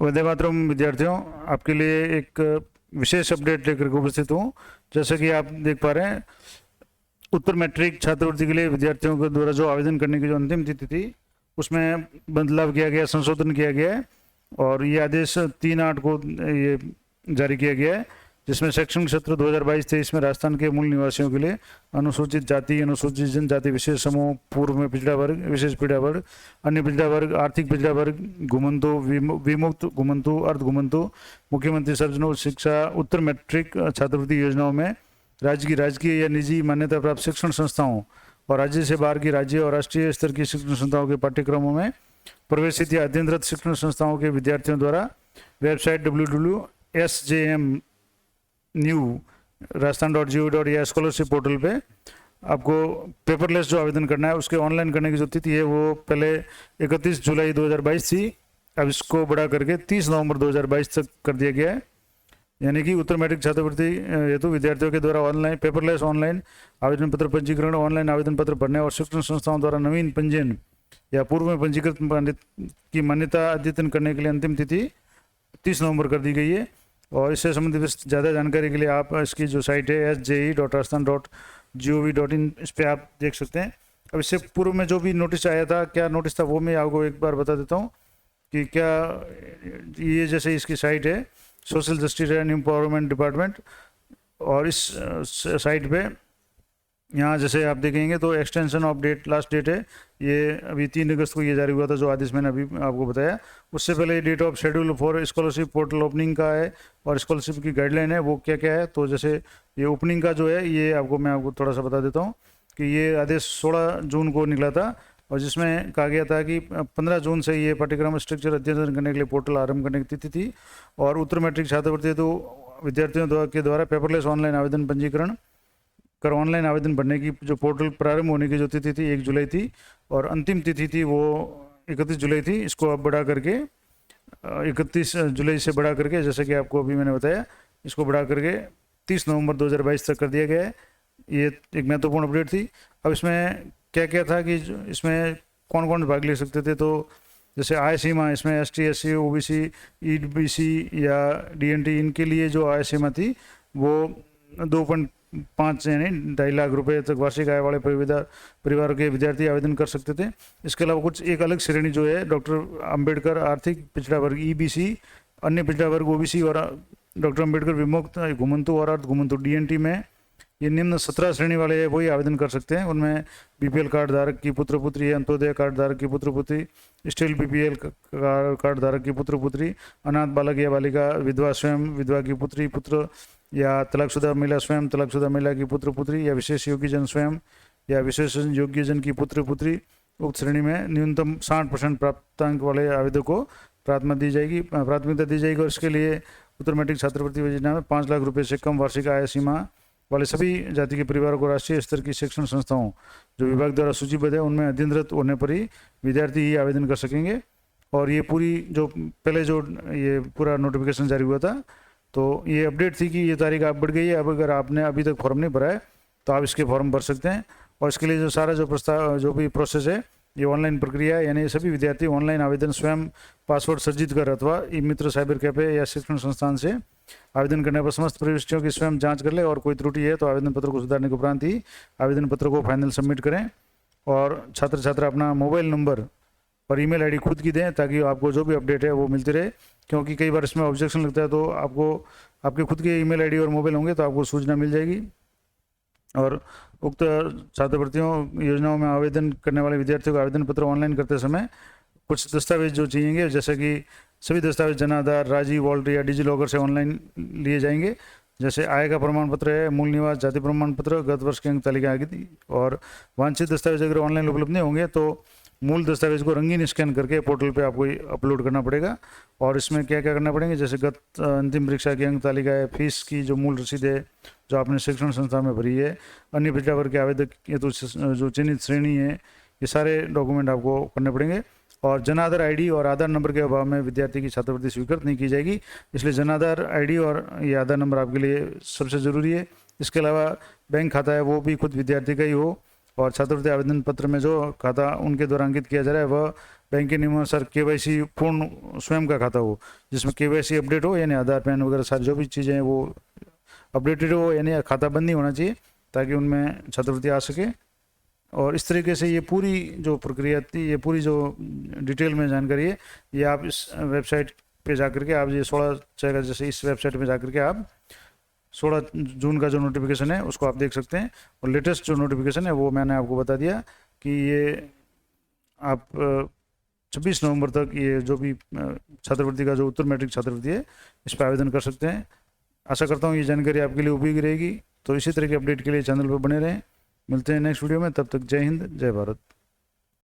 वंदे मातरम विद्यार्थियों, आपके लिए एक विशेष अपडेट लेकर के उपस्थित हूँ। जैसे कि आप देख पा रहे हैं, उत्तर मैट्रिक छात्रवृत्ति के लिए विद्यार्थियों के द्वारा जो आवेदन करने की जो अंतिम तिथि थी उसमें बदलाव किया गया, संशोधन किया गया है और ये आदेश 3/8 को ये जारी किया गया है, जिसमें शैक्षणिक सत्र 2022-23 में राजस्थान के मूल निवासियों के लिए अनुसूचित जाति, अनुसूचित जनजाति, विशेष समूह, पूर्व में पिछड़ा वर्ग, विशेष पिछड़ा वर्ग, अन्य पिछड़ा वर्ग, आर्थिक पिछड़ा वर्ग, घुमंतु, विमुक्त घुमंतु, अर्ध घुमंतु, मुख्यमंत्री सर्वजन शिक्षा उत्तर मैट्रिक छात्रवृत्ति योजनाओं में राज्य की राजकीय या निजी मान्यता प्राप्त शिक्षण संस्थाओं और राज्य से बाहर की राज्य और राष्ट्रीय स्तर की शिक्षण संस्थाओं के पाठ्यक्रमों में प्रवेशित या अध्ययनरत शिक्षण संस्थाओं के विद्यार्थियों द्वारा वेबसाइट www.sjmnew.rajasthan.gov. या स्कॉलरशिप पोर्टल पे आपको पेपरलेस जो आवेदन करना है उसके ऑनलाइन करने की जो तिथि है वो पहले 31 जुलाई 2022 थी, अब इसको बढ़ा करके 30 नवंबर 2022 तक कर दिया गया है। यानी कि उत्तर मैट्रिक छात्रवृत्ति हेतु विद्यार्थियों के द्वारा ऑनलाइन पेपरलेस ऑनलाइन आवेदन पत्र पंजीकरण, ऑनलाइन आवेदन पत्र भरने और शिक्षण संस्थाओं द्वारा नवीन पंजीयन या पूर्व में पंजीकृत की मान्यता अद्यतन करने के लिए अंतिम तिथि 30 नवंबर कर दी गई है। और इससे संबंधित ज़्यादा जानकारी के लिए आप इसकी जो साइट है sje.rajasthan.gov.in, इस पर आप देख सकते हैं। अब इससे पूर्व में जो भी नोटिस आया था, क्या नोटिस था वो मैं आपको एक बार बता देता हूँ कि क्या ये जैसे इसकी साइट है social justice and empowerment department, और इस साइट पे यहाँ जैसे आप देखेंगे तो extension of date, last date है ये अभी 3 अगस्त को ये जारी हुआ था, जो आदेश मैंने अभी आपको बताया। उससे पहले date of schedule for scholarship portal opening का है और स्कॉलरशिप की गाइडलाइन है वो क्या क्या है। तो जैसे ये ओपनिंग का जो है ये मैं आपको थोड़ा सा बता देता हूँ कि ये आदेश 16 जून को निकला था और जिसमें कहा गया था कि 15 जून से ये पाठ्यक्रम स्ट्रक्चर अध्ययन करने के लिए पोर्टल आरंभ करने की तिथि थी। और उत्तर मैट्रिक छात्रवृत्ति तो विद्यार्थियों के द्वारा पेपरलेस ऑनलाइन आवेदन पंजीकरण कर ऑनलाइन आवेदन भरने की जो पोर्टल प्रारंभ होने की जो तिथि थी 1 जुलाई थी और अंतिम तिथि थी वो 31 जुलाई थी। इसको अब बढ़ा करके 31 जुलाई से बढ़ा करके, जैसे कि आपको अभी मैंने बताया, इसको बढ़ा करके 30 नवंबर 2022 तक कर दिया गया है। ये एक महत्वपूर्ण अपडेट थी। अब इसमें क्या क्या था कि इसमें कौन कौन भाग ले सकते थे, तो जैसे आय सीमा, इसमें ST SC OBC EBC या DNT, इनके लिए जो आय सीमा थी वो 2.5 यानी 2.5 लाख रुपए तक वार्षिक आय वाले परिवार के विद्यार्थी आवेदन कर सकते थे। इसके अलावा कुछ एक अलग श्रेणी जो है डॉक्टर अंबेडकर आर्थिक पिछड़ा वर्ग EBC, अन्य पिछड़ा वर्ग OBC और डॉक्टर अंबेडकर विमुक्त घुमंतु और अर्ध घुमंतु DNT में ये निम्न 17 श्रेणी वाले वही आवेदन कर सकते हैं। उनमें BPL कार्ड धारक की पुत्र पुत्री, अंत्योदय कार्ड धारक की पुत्र पुत्री, स्टील BPL कार्ड धारक की पुत्र पुत्री, अनाथ बालक या बालिका, विधवा स्वयं विधवा की पुत्री पुत्र या तलाकशुदा महिला स्वयं तलाकशुदा महिला की पुत्र पुत्री या विशेष योग्यजन स्वयं या विशेष योग्यजन की पुत्र पुत्री। उक्त श्रेणी में न्यूनतम 60% प्राप्तांक वाले आवेदक को प्राथमिकता दी जाएगी और इसके लिए उत्तर मैट्रिक छात्रवृत्ति योजना में 5 लाख रुपये से कम वार्षिक आय सीमा वाले सभी जाति के परिवारों को राष्ट्रीय स्तर की शिक्षण संस्थाओं जो विभाग द्वारा सूचीबद्ध है उनमें अध्ययनरत होने पर ही विद्यार्थी ही आवेदन कर सकेंगे। और ये पूरी जो पहले जो ये पूरा नोटिफिकेशन जारी हुआ था तो ये अपडेट थी कि ये तारीख आप बढ़ गई है। अब अगर आपने अभी तक फॉर्म नहीं भरा है तो आप इसके फॉर्म भर सकते हैं और इसके लिए जो सारा जो प्रस्ताव जो भी प्रोसेस है ये ऑनलाइन प्रक्रिया है, यानी सभी विद्यार्थी ऑनलाइन आवेदन स्वयं पासवर्ड सर्जित कर अथवा ई मित्र साइबर कैफे या शिक्षण संस्थान से आवेदन करने पर समस्त प्रविष्टियों की स्वयं जांच कर ले और कोई त्रुटि है तो आवेदन पत्र को सुधारने के उपरांत ही आवेदन पत्र को फाइनल सबमिट करें। और छात्र छात्रा अपना मोबाइल नंबर और ईमेल आईडी खुद की दें ताकि आपको जो भी अपडेट है वो मिलती रहे, क्योंकि कई बार इसमें ऑब्जेक्शन लगता है तो आपको आपके खुद के ईमेल आईडी और मोबाइल होंगे तो आपको सूचना मिल जाएगी। और उक्त छात्रवृत्तियों योजनाओं में आवेदन करने वाले विद्यार्थियों को आवेदन पत्र ऑनलाइन करते समय कुछ दस्तावेज जो चाहिए, जैसे कि सभी दस्तावेज जन आधार, राजी वॉल्ट या डिजीलॉकर से ऑनलाइन लिए जाएंगे। जैसे आय का प्रमाण पत्र है, मूल निवास, जाति प्रमाण पत्र, गत वर्ष की अंक तालिका आदि। और वांछित दस्तावेज अगर ऑनलाइन उपलब्ध नहीं होंगे तो मूल दस्तावेज को रंगीन स्कैन करके पोर्टल पे आपको अपलोड करना पड़ेगा। और इसमें क्या क्या करना पड़ेंगे, जैसे गत अंतिम परीक्षा की अंक तालिका है, फीस की जो मूल रसीद है जो आपने शिक्षण संस्था में भरी है, अन्य पिछड़ा वर्ग के आवेदक ये तो जो चिन्हित श्रेणी है, ये सारे डॉक्यूमेंट आपको करने पड़ेंगे। और जन आधार ID और आधार नंबर के अभाव में विद्यार्थी की छात्रवृत्ति स्वीकृत नहीं की जाएगी, इसलिए जन आधार ID और ये आधार नंबर आपके लिए सबसे ज़रूरी है। इसके अलावा बैंक खाता है वो भी खुद विद्यार्थी का ही हो और छात्रवृत्ति आवेदन पत्र में जो खाता उनके द्वारा अंकित किया जा रहा है वह बैंक के नियमानुसार KYC पूर्ण स्वयं का खाता हो, जिसमें KYC अपडेट हो, यानी आधार पैन वगैरह सारी जो भी चीज़ें हैं वो अपडेटेड हो, यानी खाता बंद नहीं होना चाहिए ताकि उनमें छात्रवृत्ति आ सके। और इस तरीके से ये पूरी जो प्रक्रिया थी, ये पूरी जो डिटेल में जानकारी है, ये आप इस वेबसाइट पे जाकर के आप ये 16 का, जैसे इस वेबसाइट पे जाकर के आप 16 जून का जो नोटिफिकेशन है उसको आप देख सकते हैं। और लेटेस्ट जो नोटिफिकेशन है वो मैंने आपको बता दिया कि ये आप 26 नवंबर तक ये जो भी छात्रवृत्ति का जो उत्तर मैट्रिक छात्रवृत्ति है इस पर आवेदन कर सकते हैं। आशा करता हूँ ये जानकारी आपके लिए उपयोगी रहेगी। तो इसी तरह के अपडेट के लिए चैनल पर बने रहें। मिलते हैं नेक्स्ट वीडियो में, तब तक जय हिंद, जय भारत।